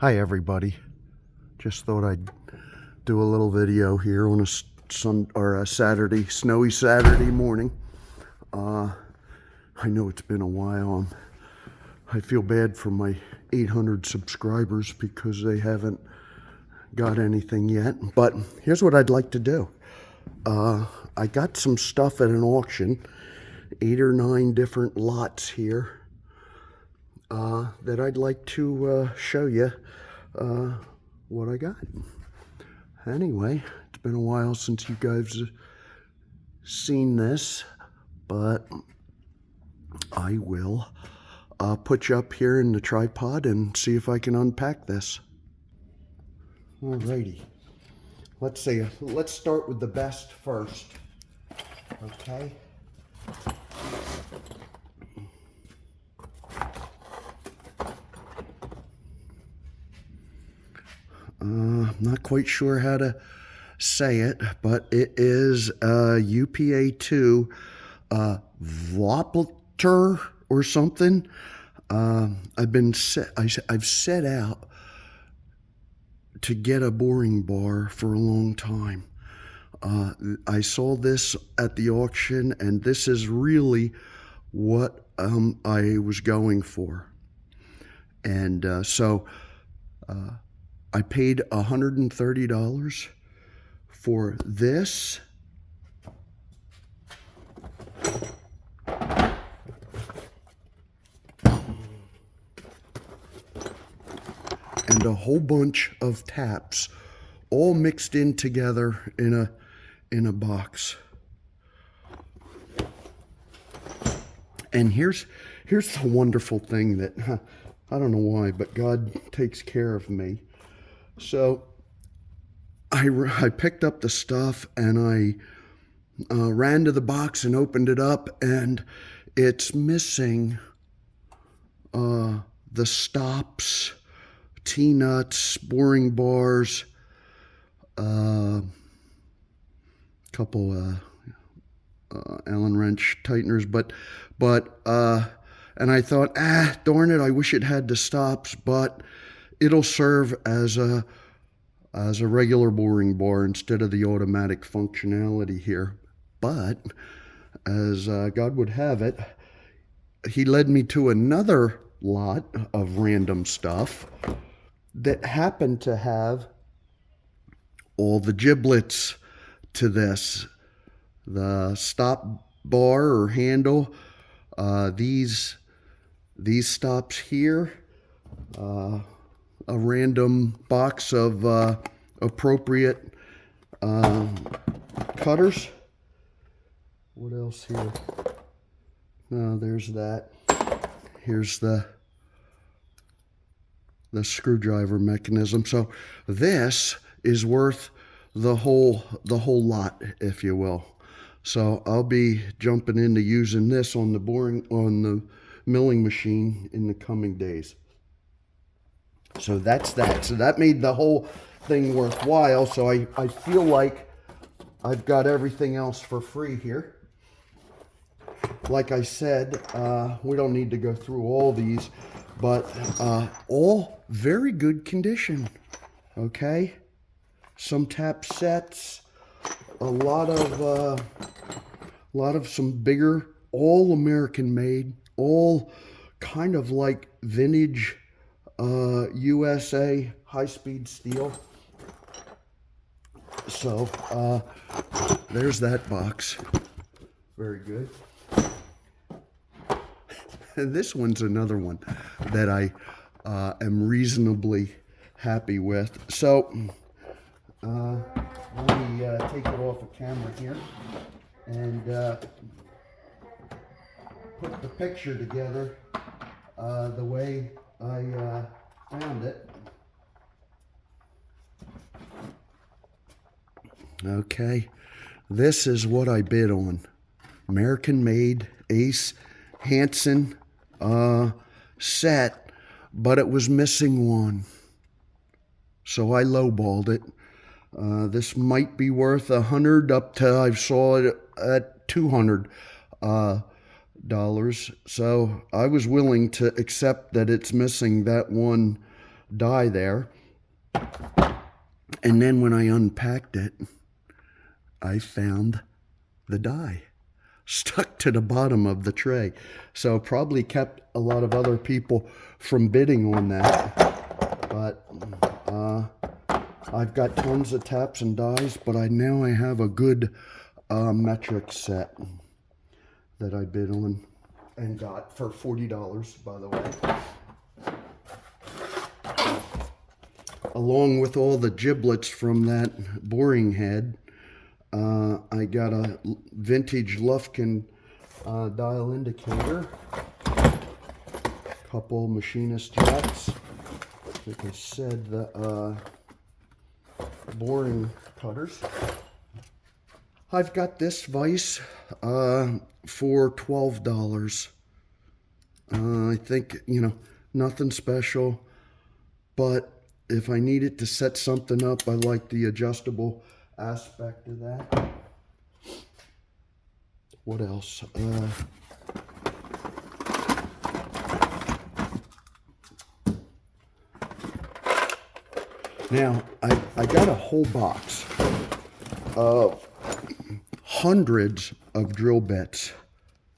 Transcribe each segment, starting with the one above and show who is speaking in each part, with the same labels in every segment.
Speaker 1: Hi everybody. Just thought I'd do a little video here on a Saturday, snowy Saturday morning. I know it's been a while. I feel bad for my 800 subscribers because they haven't got anything yet. But here's what I'd like to do. I got some stuff at an auction, 8 or 9 different lots here. That I'd like to show you what I got. Anyway, it's been a while since you guys have seen this, but I will put you up here in the tripod and see if I can unpack this. Alrighty, let's start with the best first, okay? Not quite sure how to say it, but it is UPA2 Voppelter or something. I've set out to get a boring bar for a long time. I saw this at the auction, and this is really what I was going for. And so I paid $130 for this. And a whole bunch of taps all mixed in together in a box. And here's the wonderful thing that I don't know why, but God takes care of me. So I picked up the stuff and I ran to the box and opened it up, and it's missing the stops, T-nuts, boring bars, couple Allen wrench tighteners, but and I thought, darn it, I wish it had the stops, but it'll serve as a regular boring bar instead of the automatic functionality here. But as God would have it, he led me to another lot of random stuff that happened to have all the giblets to this. The stop bar or handle, these stops here, a random box of appropriate cutters. What else here? There's that. Here's the screwdriver mechanism. So this is worth the whole lot, if you will. So I'll be jumping into using this on the milling machine in the coming days. So that's that. So that made the whole thing worthwhile. So I feel like I've got everything else for free here. Like I said, we don't need to go through all these, but all very good condition. Okay, some tap sets, a lot of some bigger, all American made, all kind of like vintage USA high-speed steel. So there's that box. Very good. And this one's another one that I am reasonably happy with. So let me take it off of camera here and put the picture together the way I found it. Okay, this is what I bid on. American made Ace Hansen set, but it was missing one. So I lowballed it. This might be worth $100 up to, I saw it at $200. So I was willing to accept that it's missing that one die there. And then when I unpacked it, I found the die stuck to the bottom of the tray. So probably kept a lot of other people from bidding on that. But I've got tons of taps and dies, but now I have a good metric set that I bid on and got for $40, by the way. Along with all the giblets from that boring head, I got a vintage Lufkin dial indicator, couple machinist jacks, like I said, the boring cutters. I've got this vise for $12. I think, nothing special, but if I needed to set something up, I like the adjustable aspect of that. What else? Now, I got a whole box of hundreds of drill bits,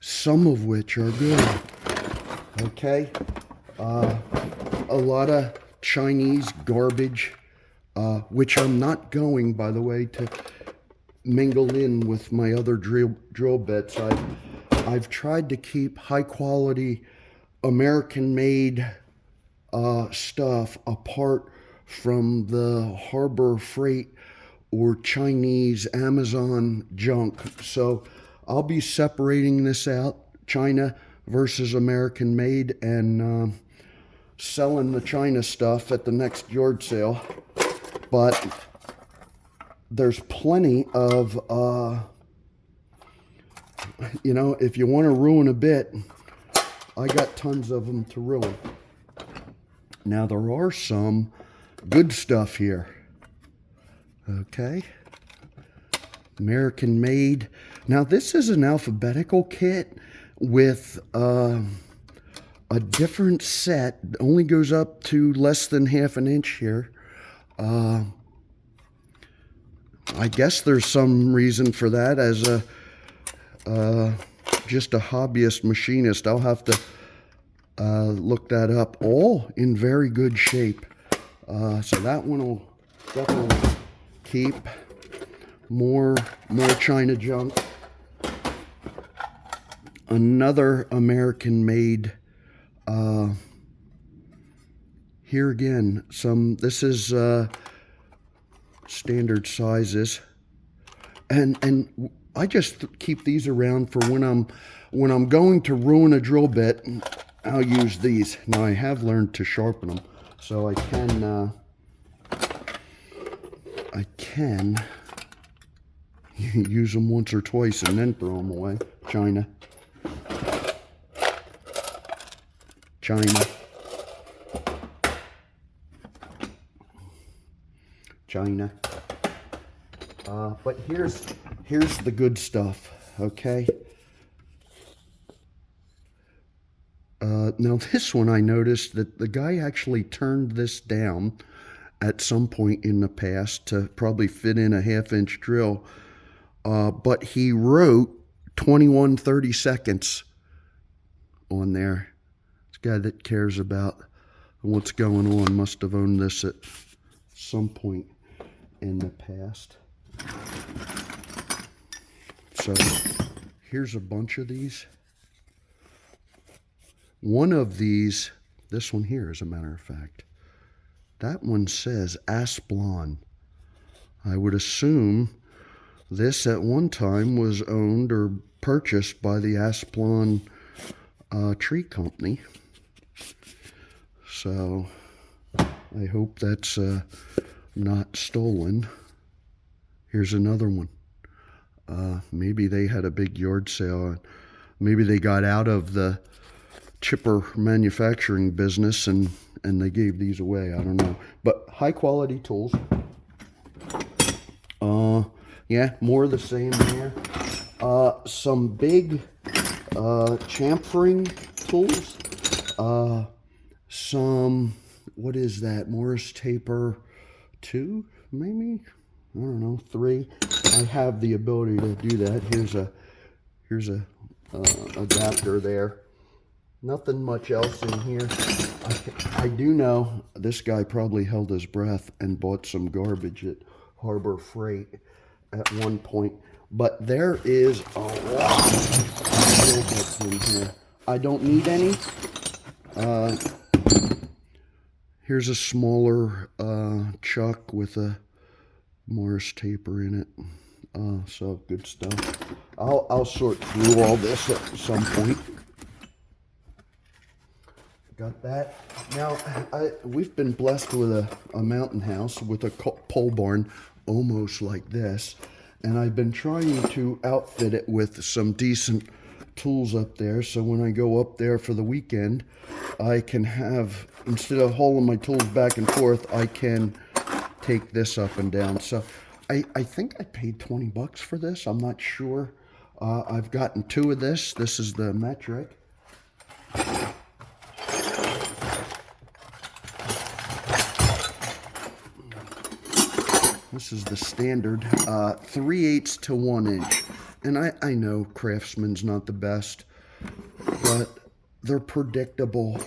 Speaker 1: some of which are good, okay? A lot of Chinese garbage, which I'm not going, by the way, to mingle in with my other drill bits. I've tried to keep high quality American-made stuff apart from the Harbor Freight or Chinese Amazon junk. So I'll be separating this out, China versus American made, and selling the China stuff at the next yard sale. But there's plenty of, if you want to ruin a bit, I got tons of them to ruin. Now there are some good stuff here. Okay. American made. Now this is an alphabetical kit with a different set. Only goes up to less than half an inch here. I guess there's some reason for that. As just a hobbyist machinist, I'll have to look that up. All in very good shape. So that one will definitely keep. More China junk. Another American made. Here again, this is standard sizes, and I just keep these around for when I'm going to ruin a drill bit. I'll use these. Now I have learned to sharpen them, so I can use them once or twice and then throw them away. China. But here's the good stuff, okay? Now this one, I noticed that the guy actually turned this down at some point in the past to probably fit in a half-inch drill, but he wrote 21/32 on there. This guy that cares about what's going on must have owned this at some point in the past. So here's a bunch of these. One of these, this one here, as a matter of fact, that one says Asplon. I would assume this at one time was owned or purchased by the Asplon tree company. So I hope that's not stolen. Here's another one. Maybe they had a big yard sale. Maybe they got out of the chipper manufacturing business and they gave these away. I don't know. But high quality tools. Yeah, more of the same here. Some big chamfering tools. Some what is that? Morse taper 2, maybe? I don't know, 3. I have the ability to do that. Here's a adapter there. Nothing much else in here. I do know this guy probably held his breath and bought some garbage at Harbor Freight at one point. But there is a lot of drill bits in here. I don't need any. Here's a smaller chuck with a Morse taper in it. So good stuff. I'll sort through all this at some point. Got that. Now, we've been blessed with a mountain house with a pole barn almost like this. And I've been trying to outfit it with some decent tools up there. So when I go up there for the weekend, I can have, instead of hauling my tools back and forth, I can take this up and down. So I think I paid 20 bucks for this. I'm not sure. I've gotten 2 of this. This is the metric. This is the standard 3/8 to 1 inch. And I know Craftsman's not the best, but they're predictable.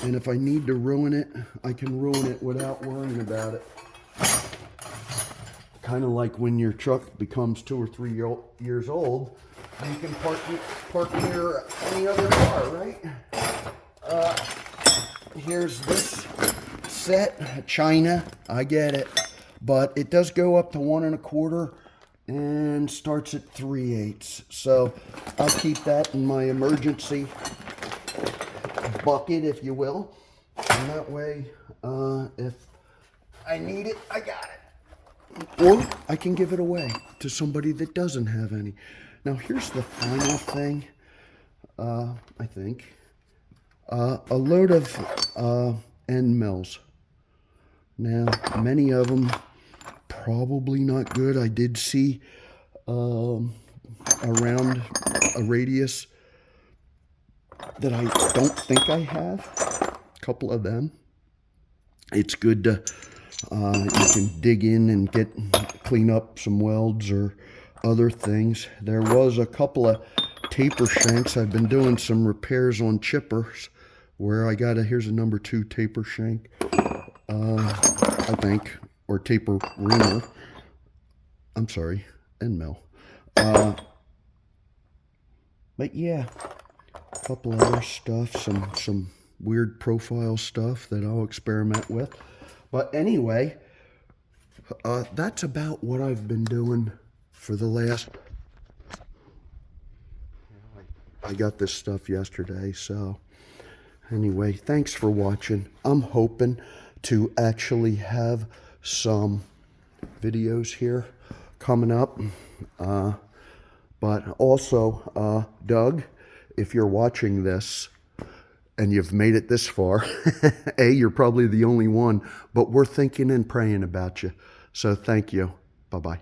Speaker 1: And if I need to ruin it, I can ruin it without worrying about it. Kind of like when your truck becomes 2 or 3 years old, you can park near any other car, right? Here's this set, China, I get it. But it does go up to 1 1/4 and starts at 3/8. So I'll keep that in my emergency bucket, if you will. And that way, if I need it, I got it. Or I can give it away to somebody that doesn't have any. Now here's the final thing, I think. A load of end mills. Now, many of them probably not good. I did see around a radius that I don't think I have. A couple of them. It's good to, you can dig in and clean up some welds or other things. There was a couple of taper shanks. I've been doing some repairs on chippers where I got here's a number 2 taper shank, I think, or taper reamer. I'm sorry, end mill. But yeah, a couple other stuff, some weird profile stuff that I'll experiment with. But anyway, that's about what I've been doing for the last, I got this stuff yesterday, so anyway, thanks for watching. I'm hoping to actually have some videos here coming up. But also, Doug, if you're watching this and you've made it this far, you're probably the only one, but we're thinking and praying about you. So thank you. Bye-bye.